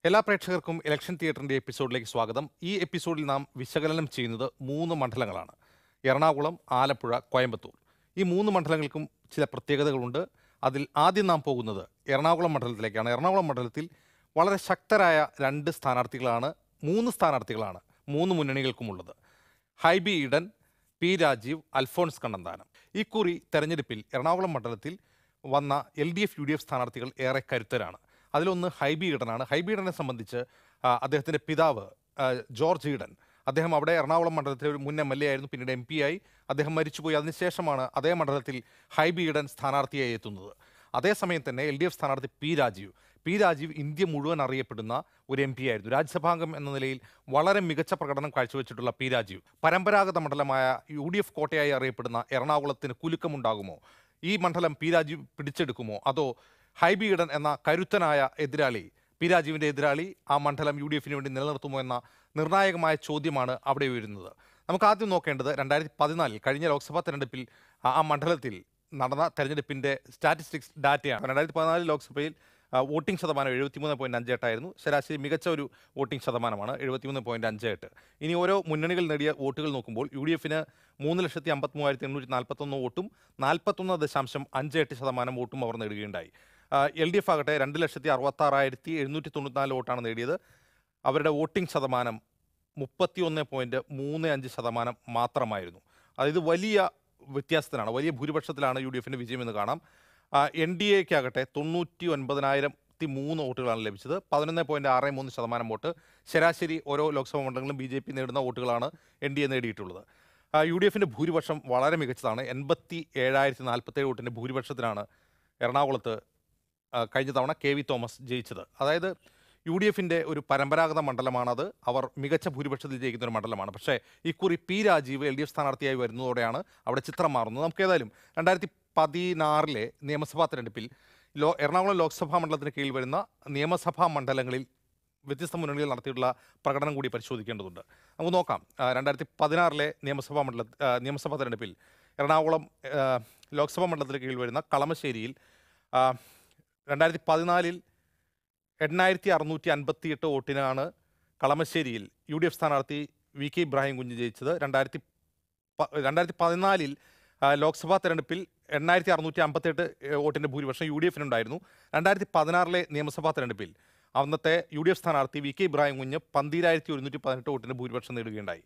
എല്ലാ പ്രേക്ഷകർക്കും ഇലക്ഷൻ തിയേറ്ററിന്റെ എപ്പിസോഡിലേക്ക് സ്വാഗതം. ഈ എപ്പിസോഡിൽ നാം വിശകലനം ചെയ്യുന്നത് 3 മണ്ഡലങ്ങളാണ്: എറണാകുളം, ആലപ്പുഴ, കോയമ്പത്തൂർ. ഈ 3 മണ്ഡലങ്ങൾക്കും ചില പ്രത്യേകതകളുണ്ട്. അതിൽ ആദ്യം നാം പോകുന്നത് എറണാകുളം മണ്ഡലത്തിലേക്കാണ്. എറണാകുളം മണ്ഡലത്തിൽ വളരെ ശക്തരായ 2 സ്ഥാനാർത്ഥികളാണ്, 3 സ്ഥാനാർത്ഥികളാണ് 3 മുന്നണികൾക്കുമുള്ളത്. ഹൈബി ഈഡൻ, പി രാജീവ്, അൽഫോൺസ് കണ്ണന്താനം. ഇക്കുറി തെരഞ്ഞെടുപ്പിൽ എറണാകുളം മണ്ഡലത്തിൽ വന്ന LDF UDF സ്ഥാനാർത്ഥികൾ ഏറെ കരുത്തരാണ്. അതിലൊന്ന് ഹൈബി ഈഡനാണ്. ഹൈബി ഈഡനെ സംബന്ധിച്ച് അദ്ദേഹത്തിൻ്റെ പിതാവ് ജോർജ് ഈഡൻ, അദ്ദേഹം അവിടെ എറണാകുളം മണ്ഡലത്തിലെ ഒരു മുൻ MLA ആയിരുന്നു. പിന്നീട് MP ആയി. അദ്ദേഹം മരിച്ചുപോയി. അതിനുശേഷമാണ് അതേ മണ്ഡലത്തിൽ ഹൈബി ഈഡൻ സ്ഥാനാർത്ഥിയായി എത്തുന്നത്. അതേസമയം തന്നെ LDF സ്ഥാനാർത്ഥി പി രാജീവ് ഇന്ത്യ മുഴുവൻ അറിയപ്പെടുന്ന ഒരു MP ആയിരുന്നു. രാജ്യസഭാംഗം എന്ന നിലയിൽ വളരെ മികച്ച പ്രകടനം കാഴ്ചവെച്ചിട്ടുള്ള പി രാജീവ് പരമ്പരാഗത മണ്ഡലമായ UDF കോട്ടയായി അറിയപ്പെടുന്ന എറണാകുളത്തിന് കുലുക്കമുണ്ടാകുമോ? ഈ മണ്ഡലം പി രാജീവ് പിടിച്ചെടുക്കുമോ? അതോ ഹൈബി ഈഡൻ എന്ന കരുത്തനായ എതിരാളി, പി രാജീവിൻ്റെ എതിരാളി, ആ മണ്ഡലം UDFന് വേണ്ടി നിലനിർത്തുമോ എന്ന നിർണായകമായ ചോദ്യമാണ് അവിടെ ഉയരുന്നത്. നമുക്ക് ആദ്യം നോക്കേണ്ടത് 2014 കഴിഞ്ഞ ലോക്സഭാ തെരഞ്ഞെടുപ്പിൽ ആ മണ്ഡലത്തിൽ നടന്ന തെരഞ്ഞെടുപ്പിൻ്റെ സ്റ്റാറ്റിസ്റ്റിക്സ് ഡാറ്റയാണ്. 2014 ലോക്സഭയിൽ വോട്ടിംഗ് ശതമാനം 73.58 ആയിരുന്നു. ശരാശരി മികച്ച ഒരു വോട്ടിംഗ് ശതമാനമാണ് 73.58. ഇനി ഓരോ മുന്നണികൾ നേടിയ വോട്ടുകൾ നോക്കുമ്പോൾ UDFന് 3,53,841 വോട്ടും 41.58% വോട്ടും അവർ നേടുകയുണ്ടായി. LDF ആകട്ടെ 2,66,794 വോട്ടാണ് നേടിയത്. അവരുടെ വോട്ടിംഗ് ശതമാനം 31.35% മാത്രമായിരുന്നു. അതായത് വലിയ വ്യത്യാസത്തിലാണ്, വലിയ ഭൂരിപക്ഷത്തിലാണ് UDFൻ്റെ വിജയമെന്ന് കാണാം. NDAയ്ക്കാകട്ടെ 99,003 വോട്ടുകളാണ് ലഭിച്ചത്. 11.63% വോട്ട്. ശരാശരി ഓരോ ലോക്സഭാ മണ്ഡലങ്ങളിലും BJP നേടുന്ന വോട്ടുകളാണ് NDA നേടിയിട്ടുള്ളത്. UDFൻ്റെ ഭൂരിപക്ഷം വളരെ മികച്ചതാണ്. 87,047 വോട്ടിൻ്റെ ഭൂരിപക്ഷത്തിനാണ് എറണാകുളത്ത് കഴിഞ്ഞ തവണ KV തോമസ് ജയിച്ചത്. അതായത് UDFൻ്റെ ഒരു പരമ്പരാഗത മണ്ഡലമാണത്. അവർ മികച്ച ഭൂരിപക്ഷത്തിൽ ജയിക്കുന്ന ഒരു മണ്ഡലമാണ്. പക്ഷേ ഇക്കുറി പി രാജീവ് LDF സ്ഥാനാർത്ഥിയായി വരുന്നതോടെയാണ് അവിടെ ചിത്രം മാറുന്നത്. നമുക്ക് ഏതായാലും 2016 നിയമസഭാ തെരഞ്ഞെടുപ്പിൽ എറണാകുളം ലോക്സഭാ മണ്ഡലത്തിന് കീഴിൽ വരുന്ന നിയമസഭാ മണ്ഡലങ്ങളിൽ വ്യത്യസ്ത മുന്നണികൾ നടത്തിയിട്ടുള്ള പ്രകടനം കൂടി പരിശോധിക്കേണ്ടതുണ്ട്. നമുക്ക് നോക്കാം. 2016 നിയമസഭാ തെരഞ്ഞെടുപ്പിൽ എറണാകുളം ലോക്സഭാ മണ്ഡലത്തിന് കീഴിൽ വരുന്ന കളമശ്ശേരിയിൽ 2014 8,658 വോട്ടിനാണ് കളമശ്ശേരിയിൽ UDF സ്ഥാനാർത്ഥി VK ഇബ്രാഹിം കുഞ്ഞ് ജയിച്ചത്. 2014 ലോക്സഭാ തെരഞ്ഞെടുപ്പിൽ 8,658 വോട്ടിൻ്റെ ഭൂരിപക്ഷം UDFനുണ്ടായിരുന്നു. 2016 നിയമസഭാ തെരഞ്ഞെടുപ്പിൽ അന്നത്തെ UDF സ്ഥാനാർത്ഥി VK ഇബ്രാഹിം കുഞ്ഞ് 12,118 വോട്ടിൻ്റെ ഭൂരിപക്ഷം നേടുകയുണ്ടായി.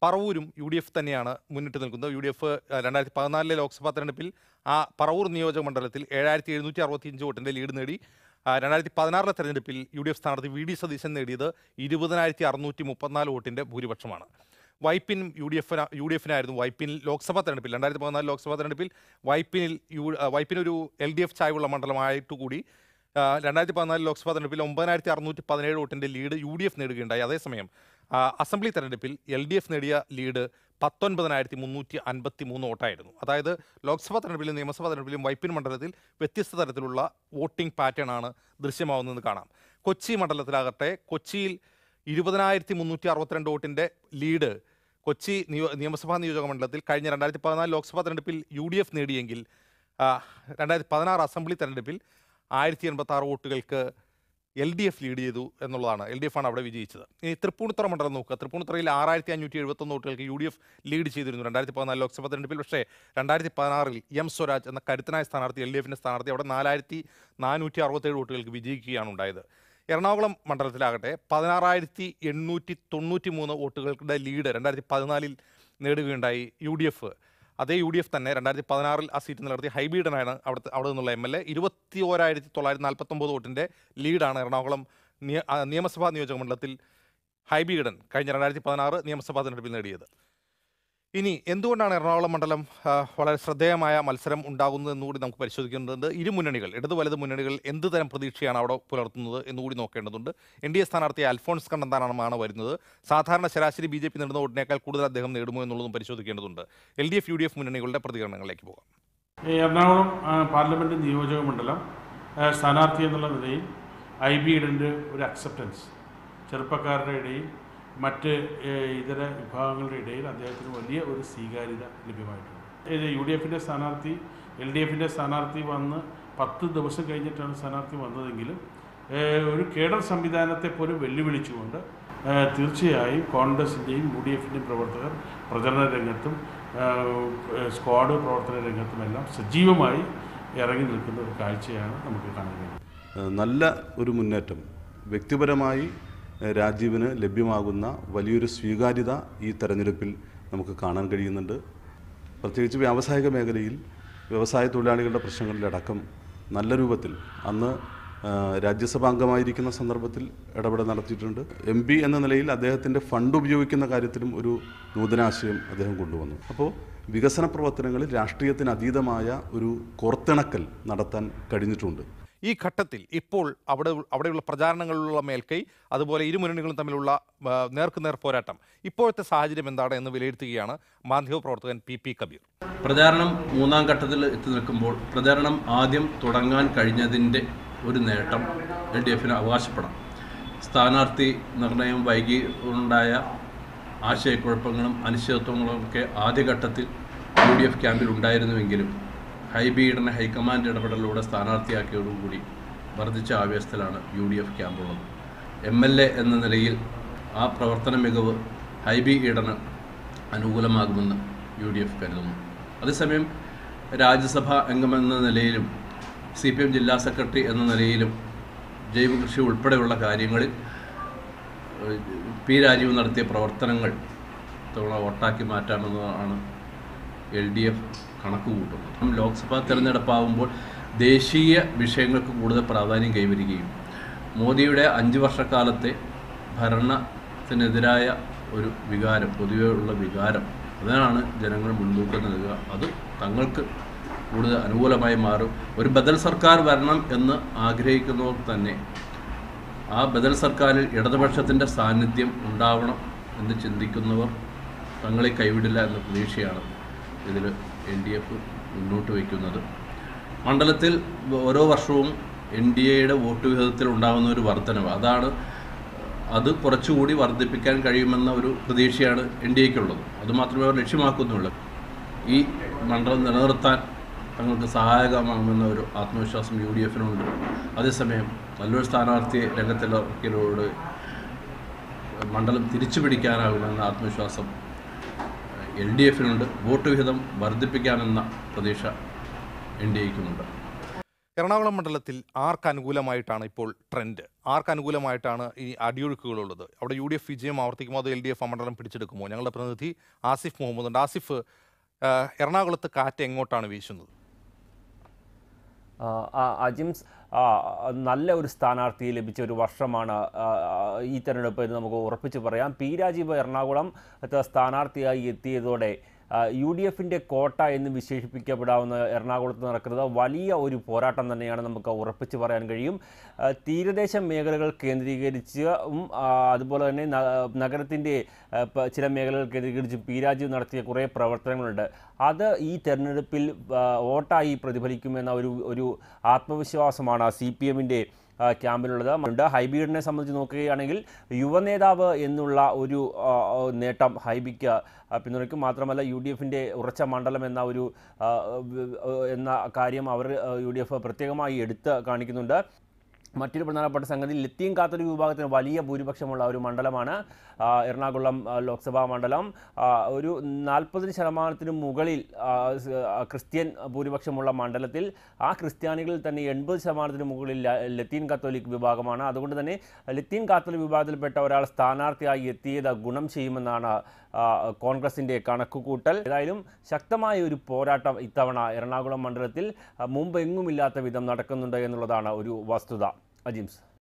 പറവൂരും UDF തന്നെയാണ് മുന്നിട്ട് നിൽക്കുന്നത്. UDF 2014 ലോക്സഭാ തെരഞ്ഞെടുപ്പിൽ ആ പറവൂർ നിയോജക മണ്ഡലത്തിൽ 7,765 വോട്ടിൻ്റെ ലീഡ് നേടി. 2016 തെരഞ്ഞെടുപ്പിൽ UDF സ്ഥാനാർത്ഥി VD സതീശൻ നേടിയത് 20,634 വോട്ടിൻ്റെ ഭൂരിപക്ഷമാണ്. വൈപ്പിനും UDFനായിരുന്നു. വൈപ്പിനിൽ ലോക്സഭാ തെരഞ്ഞെടുപ്പിൽ 2014 ലോക്സഭാ തെരഞ്ഞെടുപ്പിൽ വൈപ്പിനൊരു LDF ചായ്വുള്ള മണ്ഡലമായിട്ടുകൂടി 2014 ലോക്സഭാ തെരഞ്ഞെടുപ്പിൽ 9,617 വോട്ടിൻ്റെ ലീഡ് UDF നേടുകയുണ്ടായി. അതേസമയം അസംബ്ലി തെരഞ്ഞെടുപ്പിൽ LDF നേടിയ ലീഡ് 19,353 വോട്ടായിരുന്നു. അതായത് ലോക്സഭാ തെരഞ്ഞെടുപ്പിലും നിയമസഭാ തെരഞ്ഞെടുപ്പിലും വൈപ്പിൻ മണ്ഡലത്തിൽ വ്യത്യസ്ത തരത്തിലുള്ള വോട്ടിംഗ് പാറ്റേൺ ആണ് ദൃശ്യമാവുന്നതെന്ന് കാണാം. കൊച്ചി മണ്ഡലത്തിലാകട്ടെ കൊച്ചിയിൽ 20,362 വോട്ടിൻ്റെ ലീഡ് കൊച്ചി നിയമസഭാ നിയോജക മണ്ഡലത്തിൽ കഴിഞ്ഞ 2014 ലോക്സഭാ തെരഞ്ഞെടുപ്പിൽ UDF നേടിയെങ്കിൽ 2016 അസംബ്ലി തെരഞ്ഞെടുപ്പിൽ 1,086 വോട്ടുകൾക്ക് LDF ലീഡ് ചെയ്തു എന്നുള്ളതാണ്. LDF ആണ് അവിടെ വിജയിച്ചത്. ഇനി തൃപ്പൂണിത്തുറ മണ്ഡലം നോക്കുക. തൃപ്പൂണിത്തുറയിൽ 6,571 വോട്ടുകൾക്ക് UDF ലീഡ് ചെയ്തിരുന്നു 2014 ലോക്സഭാ തെരഞ്ഞെടുപ്പിൽ. പക്ഷേ 2016 M സ്വരാജ് എന്ന കരുത്തനായ സ്ഥാനാർത്ഥി, LDFൻ്റെ സ്ഥാനാർത്ഥി, അവിടെ 4,467 വോട്ടുകൾക്ക് വിജയിക്കുകയാണ് ഉണ്ടായത്. എറണാകുളം മണ്ഡലത്തിലാകട്ടെ 16,893 വോട്ടുകളുടെ ലീഡ് 2014 നേടുകയുണ്ടായി UDF. അതേ UDF തന്നെ 2016 ആ സീറ്റ് നിലനിർത്തി ഹൈബി ഈഡനാണ് അവിടെ നിന്നുള്ള MLA. 21,949 വോട്ടിൻ്റെ ലീഡാണ് എറണാകുളം നിയമസഭാ നിയോജക മണ്ഡലത്തിൽ ഹൈബി ഈഡൻ കഴിഞ്ഞ 2016 നിയമസഭാ തെരഞ്ഞെടുപ്പിൽ നേടിയത്. ഇനി എന്തുകൊണ്ടാണ് എറണാകുളം മണ്ഡലം വളരെ ശ്രദ്ധേയമായ മത്സരം ഉണ്ടാകുന്നത് എന്നുകൂടി നമുക്ക് പരിശോധിക്കേണ്ടതുണ്ട്. ഇരു മുന്നണികൾ, ഇടത് വലത് മുന്നണികൾ എന്ത് തരം പ്രതീക്ഷയാണ് അവിടെ പുലർത്തുന്നത് എന്നുകൂടി നോക്കേണ്ടതുണ്ട്. NDA സ്ഥാനാർത്ഥി അൽഫോൺസ് കണ്ണന്താനമാണ് വരുന്നത്. സാധാരണ ശരാശരി BJP നേടുന്ന വോട്ടിനേക്കാൾ കൂടുതൽ അദ്ദേഹം നേടുമോ എന്നുള്ളതും പരിശോധിക്കേണ്ടതുണ്ട്. LDF UDF മുന്നണികളുടെ പ്രതികരണങ്ങളിലേക്ക് പോകാം. എറണാകുളം പാർലമെൻറ്റ് നിയോജക മണ്ഡലം സ്ഥാനാർത്ഥി എന്നുള്ള നിലയിൽ IB ഈഡൻ്റെ ഒരു അക്സെപ്റ്റൻസ് ചെറുപ്പക്കാരുടെ ഇടയിൽ മറ്റ് ഇതര വിഭാഗങ്ങളുടെ ഇടയിൽ അദ്ദേഹത്തിന് വലിയ ഒരു സ്വീകാര്യത ലഭ്യമായിട്ടുണ്ട്. UDFൻ്റെ സ്ഥാനാർത്ഥി LDFൻ്റെ സ്ഥാനാർത്ഥി വന്ന് 10 ദിവസം കഴിഞ്ഞിട്ടാണ് സ്ഥാനാർത്ഥി വന്നതെങ്കിലും ഒരു കേഡർ സംവിധാനത്തെ പോലും വെല്ലുവിളിച്ചുകൊണ്ട് തീർച്ചയായും കോൺഗ്രസിൻ്റെയും യു ഡി എഫിൻ്റെയും പ്രവർത്തകർ പ്രചരണ രംഗത്തും സ്ക്വാഡ് പ്രവർത്തന രംഗത്തുമെല്ലാം സജീവമായി ഇറങ്ങി നിൽക്കുന്ന ഒരു കാഴ്ചയാണ് നമുക്ക് കാണാൻ കഴിയുന്നത്. നല്ല ഒരു മുന്നേറ്റം വ്യക്തിപരമായി രാജീവിന് ലഭ്യമാകുന്ന വലിയൊരു സ്വീകാര്യത ഈ തെരഞ്ഞെടുപ്പിൽ നമുക്ക് കാണാൻ കഴിയുന്നുണ്ട്. പ്രത്യേകിച്ച് വ്യാവസായിക മേഖലയിൽ വ്യവസായ തൊഴിലാളികളുടെ പ്രശ്നങ്ങളിലടക്കം നല്ല രൂപത്തിൽ അന്ന് രാജ്യസഭാംഗമായിരിക്കുന്ന സന്ദർഭത്തിൽ ഇടപെടൽ നടത്തിയിട്ടുണ്ട്. MP എന്ന നിലയിൽ അദ്ദേഹത്തിൻ്റെ ഫണ്ട് ഉപയോഗിക്കുന്ന കാര്യത്തിലും ഒരു നൂതനാശയം അദ്ദേഹം കൊണ്ടുവന്നു. അപ്പോൾ വികസന പ്രവർത്തനങ്ങളിൽ രാഷ്ട്രീയത്തിന് അതീതമായ ഒരു കോർത്തിണക്കൽ നടത്താൻ കഴിഞ്ഞിട്ടുണ്ട്. ഈ ഘട്ടത്തിൽ ഇപ്പോൾ അവിടെയുള്ള പ്രചാരണങ്ങളിലുള്ള മേൽക്കൈ, അതുപോലെ ഇരു മുന്നണികളും തമ്മിലുള്ള നേർക്കുനേർ പോരാട്ടം, ഇപ്പോഴത്തെ സാഹചര്യം എന്താണ് എന്ന് വിലയിരുത്തുകയാണ് മാധ്യമപ്രവർത്തകൻ PP കബീർ. പ്രചാരണം മൂന്നാം ഘട്ടത്തിൽ എത്തി നിൽക്കുമ്പോൾ പ്രചാരണം ആദ്യം തുടങ്ങാൻ കഴിഞ്ഞതിൻ്റെ ഒരു നേട്ടം LDFന് അവകാശപ്പെടാം. സ്ഥാനാർത്ഥി നിർണയം വൈകി ഉണ്ടായ ആശയക്കുഴപ്പങ്ങളും അനിശ്ചിതത്വങ്ങളുമൊക്കെ ആദ്യഘട്ടത്തിൽ UDF ക്യാമ്പിൽ ഉണ്ടായിരുന്നുവെങ്കിലും ഹൈബി ഈഡനെ ഹൈക്കമാൻഡ് ഇടപെടലിലൂടെ സ്ഥാനാർത്ഥിയാക്കിയതോടുകൂടി വർദ്ധിച്ച ആവേശത്തിലാണ് UDF ക്യാമ്പുള്ളത്. MLA എന്ന നിലയിൽ ആ പ്രവർത്തന മികവ് ഹൈബി ഈഡന് അനുകൂലമാകുമെന്ന് UDF കരുതുന്നു. അതേസമയം രാജ്യസഭാ അംഗമെന്ന നിലയിലും CPM ജില്ലാ സെക്രട്ടറി എന്ന നിലയിലും ജൈവ കൃഷി ഉൾപ്പെടെയുള്ള കാര്യങ്ങളിൽ P രാജീവ് നടത്തിയ പ്രവർത്തനങ്ങൾ തവണ വോട്ടാക്കി മാറ്റാമെന്നതാണ് LDF കണക്ക് കൂട്ടുന്നത്. ലോക്സഭാ തെരഞ്ഞെടുപ്പാകുമ്പോൾ ദേശീയ വിഷയങ്ങൾക്ക് കൂടുതൽ പ്രാധാന്യം കൈവരികയും മോദിയുടെ 5 വർഷക്കാലത്തെ ഭരണത്തിനെതിരായ ഒരു വികാരം, പൊതുവേ ഉള്ള വികാരം, അതിനാണ് ജനങ്ങൾ മുൻതൂക്കം നൽകുക. അത് തങ്ങൾക്ക് കൂടുതൽ അനുകൂലമായി മാറും. ഒരു ബദൽ സർക്കാർ വരണം എന്ന് ആഗ്രഹിക്കുന്നവർ തന്നെ ആ ബദൽ സർക്കാരിൽ ഇടതുപക്ഷത്തിൻ്റെ സാന്നിധ്യം ഉണ്ടാവണം എന്ന് ചിന്തിക്കുന്നവർ തങ്ങളെ കൈവിടില്ല എന്ന പ്രതീക്ഷയാണ് ഇതിൽ LDF മുന്നോട്ട് വയ്ക്കുന്നത്. മണ്ഡലത്തിൽ ഓരോ വർഷവും NDAയുടെ വോട്ട് വിഹിതത്തിൽ ഉണ്ടാകുന്ന ഒരു വർധനവ്, അത് കുറച്ചുകൂടി വർദ്ധിപ്പിക്കാൻ കഴിയുമെന്ന ഒരു പ്രതീക്ഷയാണ് NDAയ്ക്കുള്ളത്. അതുമാത്രമേ അവർ ലക്ഷ്യമാക്കുന്നുള്ളൂ. ഈ മണ്ഡലം നിലനിർത്താൻ തങ്ങൾക്ക് സഹായകമാകുമെന്ന ഒരു ആത്മവിശ്വാസം UDFനുണ്ട്. അതേസമയം നല്ലൊരു സ്ഥാനാർത്ഥിയെ രംഗത്തിലൂടെ മണ്ഡലം തിരിച്ചു പിടിക്കാനാകുമെന്ന ആത്മവിശ്വാസം LDFനുണ്ട്. വോട്ട് വിഹിതം വർദ്ധിപ്പിക്കാമെന്ന പ്രതീക്ഷ NDAയ്ക്കുമുണ്ട്. എറണാകുളം മണ്ഡലത്തിൽ ആർക്കനുകൂലമായിട്ടാണ് ഇപ്പോൾ ട്രെൻഡ്? ആർക്കനുകൂലമായിട്ടാണ് ഈ അടിയൊഴുക്കുകളുള്ളത്? അവിടെ UDF വിജയം ആവർത്തിക്കുമോ അതോ LDF ആ മണ്ഡലം പിടിച്ചെടുക്കുമോ? ഞങ്ങളുടെ പ്രതിനിധി ആസിഫ് മുഹമ്മദ് ഉണ്ട്. ആസിഫ്, എറണാകുളത്ത് കാറ്റ് എങ്ങോട്ടാണ് വീശുന്നത്? അജിംസ്, നല്ല ഒരു സ്ഥാനാർത്ഥിയെ ലഭിച്ച ഒരു വർഷമാണ് ഈ തെരഞ്ഞെടുപ്പ് എന്ന് നമുക്ക് ഉറപ്പിച്ച് പറയാം. P രാജീവ് എറണാകുളം സ്ഥാനാർത്ഥിയായി എത്തിയതോടെ UDFൻ്റെ കോട്ട എന്ന് വിശേഷിപ്പിക്കപ്പെടാവുന്ന എറണാകുളത്ത് നടക്കുന്നത് വലിയ ഒരു പോരാട്ടം തന്നെയാണ് നമുക്ക് ഉറപ്പിച്ച് പറയാൻ കഴിയും. തീരദേശ മേഖലകൾ കേന്ദ്രീകരിച്ചും അതുപോലെ തന്നെ നഗരത്തിൻ്റെ ചില മേഖലകൾ കേന്ദ്രീകരിച്ചും P രാജീവ് നടത്തിയ കുറേ പ്രവർത്തനങ്ങളുണ്ട്. അത് ഈ തെരഞ്ഞെടുപ്പിൽ വോട്ടായി പ്രതിഫലിക്കുമെന്ന ഒരു ആത്മവിശ്വാസമാണ് CPMൻ്റെ ക്യാമ്പിലുള്ളത്. ഹൈബി ഈഡനെ സംബന്ധിച്ച് നോക്കുകയാണെങ്കിൽ യുവനേതാവ് എന്നുള്ള ഒരു നേട്ടം ഹൈബിക്ക് പിന്തുണയ്ക്കും. മാത്രമല്ല UDFൻ്റെ ഉറച്ച മണ്ഡലം എന്ന കാര്യം അവർ UDF പ്രത്യേകമായി എടുത്ത് കാണിക്കുന്നുണ്ട്. മറ്റൊരു പ്രധാനപ്പെട്ട സംഗതി, ലത്തീൻ കാത്തലിക് വിഭാഗത്തിന് വലിയ ഭൂരിപക്ഷമുള്ള ഒരു മണ്ഡലമാണ് എറണാകുളം ലോക്സഭാ മണ്ഡലം. ഒരു 40% മുകളിൽ ക്രിസ്ത്യൻ ഭൂരിപക്ഷമുള്ള മണ്ഡലത്തിൽ ആ ക്രിസ്ത്യാനികളിൽ തന്നെ 80% മുകളിൽ ലത്തീൻ കാത്തോലിക് വിഭാഗമാണ്. അതുകൊണ്ട് തന്നെ ലത്തീൻ കാത്തോലിക് വിഭാഗത്തിൽപ്പെട്ട ഒരാൾ സ്ഥാനാർത്ഥിയായി എത്തിയത് ഗുണം ചെയ്യുമെന്നാണ് കോൺഗ്രസിൻ്റെ കണക്കുകൂട്ടൽ. ഏതായാലും ശക്തമായ ഒരു പോരാട്ടം ഇത്തവണ എറണാകുളം മണ്ഡലത്തിൽ മുമ്പെങ്ങുമില്ലാത്ത വിധം നടക്കുന്നുണ്ട് എന്നുള്ളതാണ് ഒരു വസ്തുത. അജിംസ്.